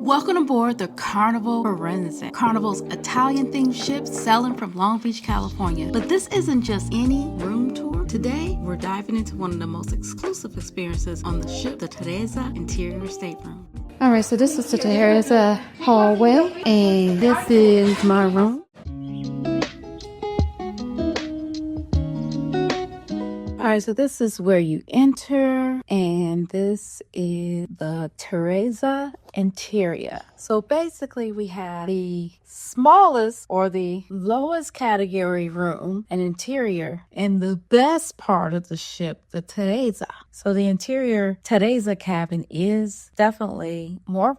Welcome aboard the Carnival Firenze. Carnival's Italian-themed ship sailing from Long Beach, California. But this isn't just any room tour. Today, we're diving into one of the most exclusive experiences on the ship, the Terrazza Interior Stateroom. All right, so this is the Terrazza hallway, and this is my room. All right, so this is where you enter, and this is the Terrazza Interior. So basically, we have the smallest or the lowest category room, an interior, and the best part of the ship, the Terrazza. So the interior Terrazza cabin is definitely more,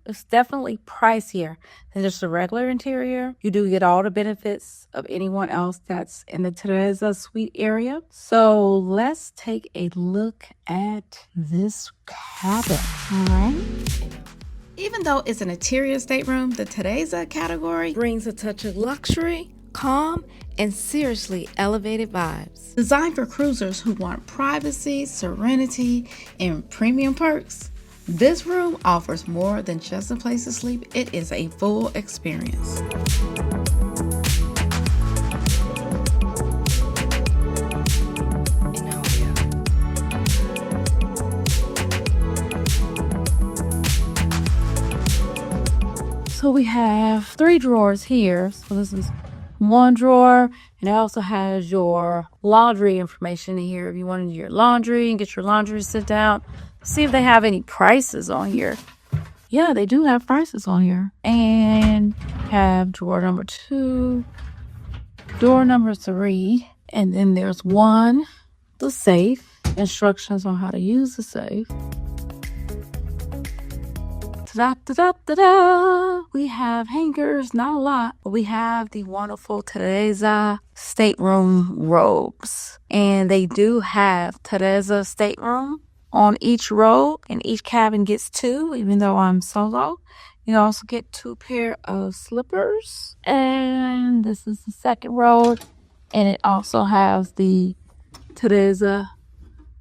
it's definitely pricier than just a regular interior. You do get all the benefits of anyone else that's in the Terrazza suite area. So let's take a look at this cabin. All right. Even though it's an interior stateroom, the Terrazza category brings a touch of luxury, calm, and seriously elevated vibes. Designed for cruisers who want privacy, serenity, and premium perks, this room offers more than just a place to sleep. It is a full experience. So we have 3 drawers here. So this is one drawer, and it also has your laundry information in here if you want to do your laundry and get your laundry sent out. See if they have any prices on here. Yeah, they do have prices on here. And have drawer number 2, drawer number 3, and then there's one, the safe, instructions on how to use the safe. Ta-da-da-da-da-da. We have hangers, not a lot, but we have the wonderful Terrazza stateroom robes. And they do have Terrazza stateroom on each robe, and each cabin gets 2, even though I'm solo. You also get 2 pair of slippers. And this is the second robe, and it also has the Terrazza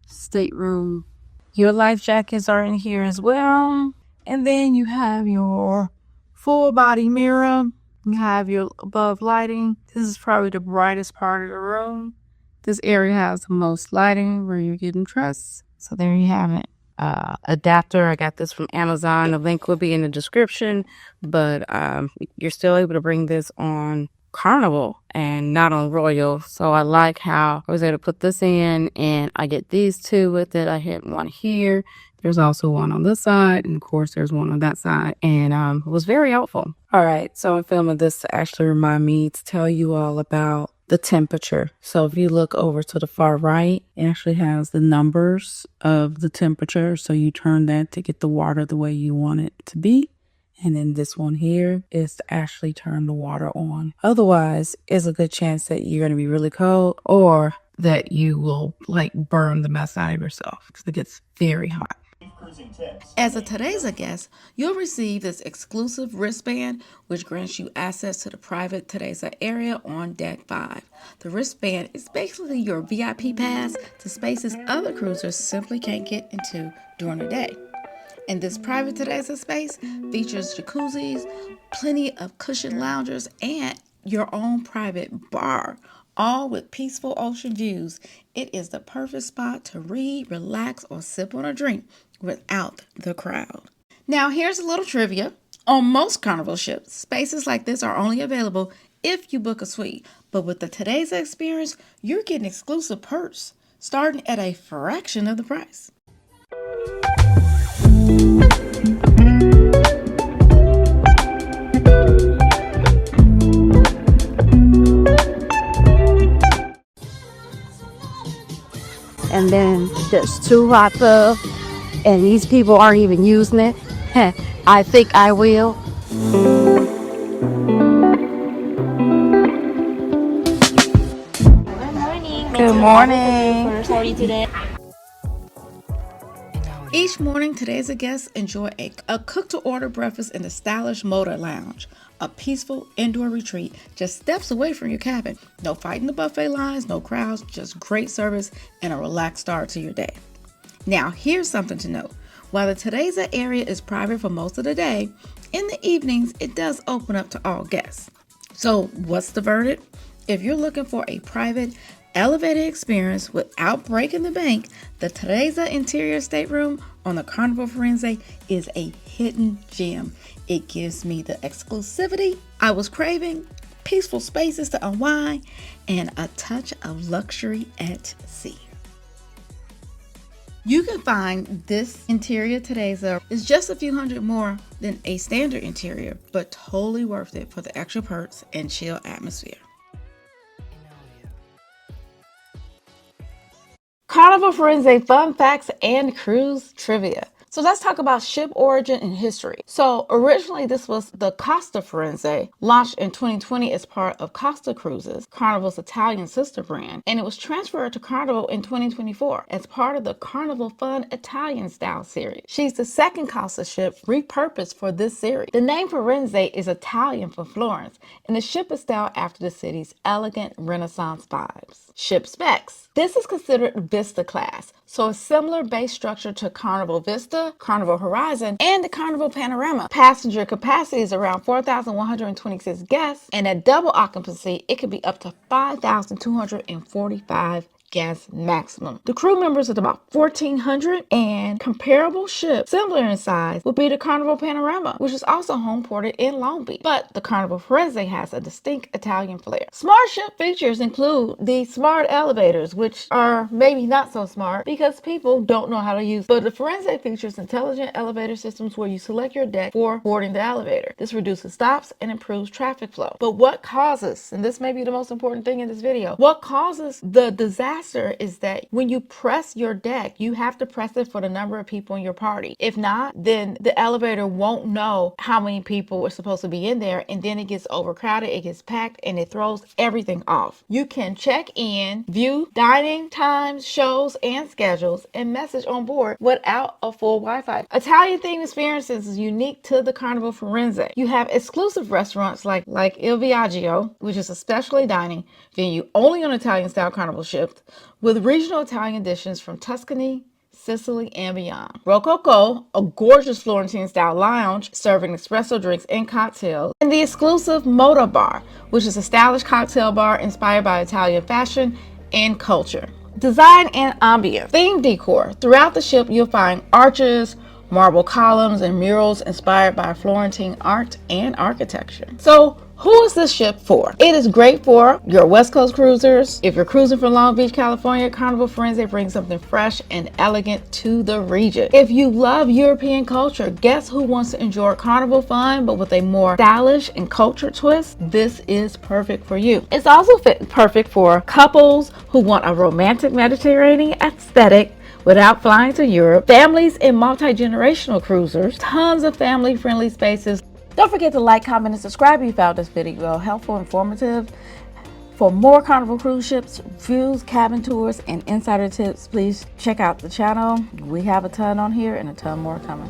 stateroom. Your life jackets are in here as well. And then you have your full body mirror. You have your above lighting. This is probably the brightest part of the room. This area has the most lighting where you're getting dressed. So there you have it. Adapter. I got this from Amazon. The link will be in the description. But you're still able to bring this on Carnival and not on Royal. So I like how I was able to put this in, and I get these 2 with it. I hit one here. There's also one on this side, and of course there's one on that side, and it was very helpful. All right, so I'm filming this to actually remind me to tell you all about the temperature. So if you look over to the far right, it actually has the numbers of the temperature. So you turn that to get the water the way you want it to be. And then this one here is to actually turn the water on. Otherwise, it's a good chance that you're going to be really cold, or that you will burn the mess out of yourself because it gets very hot. As a Terrazza guest, you'll receive this exclusive wristband, which grants you access to the private Terrazza area on Deck 5. The wristband is basically your VIP pass to spaces other cruisers simply can't get into during the day. And this private Terrazza space features jacuzzis, plenty of cushioned loungers, and your own private bar, all with peaceful ocean views. It is the perfect spot to read, relax, or sip on a drink without the crowd. Now, here's a little trivia. On most Carnival ships, spaces like this are only available if you book a suite. But with the Terrazza experience, you're getting exclusive perks starting at a fraction of the price. And then there's 2 hot tubs, and these people aren't even using it. I think I will. Good morning. How are you today? Each morning, Terrazza guests enjoy a cook-to-order breakfast in the stylish Motor Lounge, a peaceful indoor retreat just steps away from your cabin. No fighting the buffet lines, no crowds, just great service and a relaxed start to your day. Now, here's something to note. While the Terrazza area is private for most of the day, in the evenings it does open up to all guests. So what's the verdict? If you're looking for a private, elevated experience without breaking the bank, the Terrazza Interior Stateroom on the Carnival Firenze is a hidden gem. It gives me the exclusivity I was craving, peaceful spaces to unwind, and a touch of luxury at sea. You can find this interior Terrazza is just a few hundred more than a standard interior, but totally worth it for the extra perks and chill atmosphere. Carnival Firenze fun facts and cruise trivia. So let's talk about ship origin and history. So originally this was the Costa Firenze, launched in 2020 as part of Costa Cruises, Carnival's Italian sister brand, and it was transferred to Carnival in 2024 as part of the Carnival Fun Italian style series. She's the second Costa ship repurposed for this series. The name Firenze is Italian for Florence, and the ship is styled after the city's elegant Renaissance vibes. Ship specs. This is considered Vista class, so a similar base structure to Carnival Vista, Carnival Horizon, and the Carnival Panorama. Passenger capacity is around 4,126 guests, and at double occupancy, it could be up to 5,245 guests maximum. The crew members is about 1,400, and comparable ship, similar in size, would be the Carnival Panorama, which is also home ported in Long Beach. But the Carnival Firenze has a distinct Italian flair. Smart ship features include the smart elevators, which are maybe not so smart because people don't know how to use them. But the Firenze features intelligent elevator systems where you select your deck for boarding the elevator. This reduces stops and improves traffic flow. But what causes, and this may be the most important thing in this video, what causes the disaster is that when you press your deck, you have to press it for the number of people in your party. If not, then the elevator won't know how many people are supposed to be in there, and then it gets overcrowded, it gets packed, and it throws everything off. You can check in, view dining times, shows, and schedules, and message on board without a full Wi-Fi. Italian themed experiences is unique to the Carnival Firenze. You have exclusive restaurants like Il Viaggio, which is a specialty dining venue only on Italian style Carnival ships, with regional Italian dishes from Tuscany, Sicily, and beyond. Rococo, a gorgeous Florentine-style lounge serving espresso drinks and cocktails, and the exclusive Moda Bar, which is a stylish cocktail bar inspired by Italian fashion and culture. Design and ambience. Theme decor. Throughout the ship, you'll find arches, marble columns, and murals inspired by Florentine art and architecture. So, who is this ship for? It is great for your West Coast cruisers. If you're cruising from Long Beach, California, Carnival Firenze brings something fresh and elegant to the region. If you love European culture, guess who wants to enjoy Carnival fun but with a more stylish and cultured twist? This is perfect for you. It's also perfect for couples who want a romantic Mediterranean aesthetic without flying to Europe, families and multi-generational cruisers, tons of family-friendly spaces. Don't forget to like, comment, and subscribe if you found this video helpful, informative. For more Carnival cruise ships, views, cabin tours, and insider tips, please check out the channel. We have a ton on here and a ton more coming.